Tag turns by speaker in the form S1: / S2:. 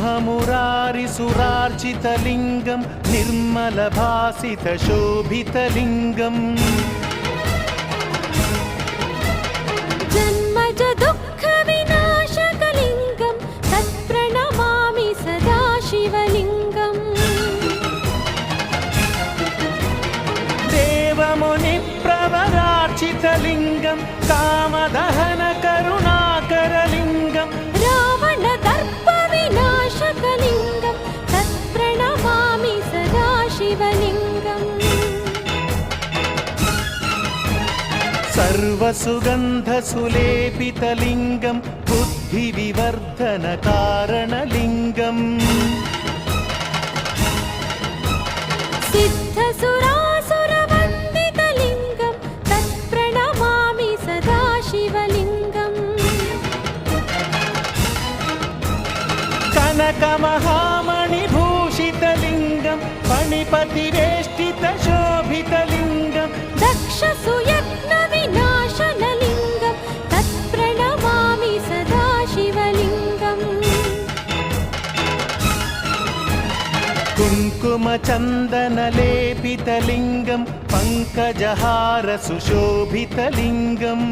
S1: ब्रह्ममुरारिसुरार्चितलिङ्गं निर्मलभासितशोभितलिङ्गम्
S2: जन्मज दुःखविनाशकलिङ्गं तत्प्रणमामि सदा शिवलिङ्गम्
S1: देवमुनिप्रवरार्चितलिङ्गं कामदहनकरुणाकरलिङ्गं
S2: रावणदर्पविनाशकलिङ्गं तत्प्रणमामि सदा शिवलिङ्गम्
S1: सर्वसुगन्धसुलेपितलिङ्गं बुद्धिविवर्धनकारणलिङ्गम्
S2: सिद्धसुरासुरवन्दितलिङ्गं तत्प्रणमामि सदा शिवलिङ्गम्
S1: कनकमहामणिभूषितलिङ्गं फणिपतिवेष्टितशोभितलिङ्गं
S2: दक्षसुयज्ञविनाशनलिङ्गं तत्प्रणमामि सदा शिवलिङ्गम्
S1: कुङ्कुमचन्दनलेपितलिङ्गं पङ्कजहारसुशोभितलिङ्गम्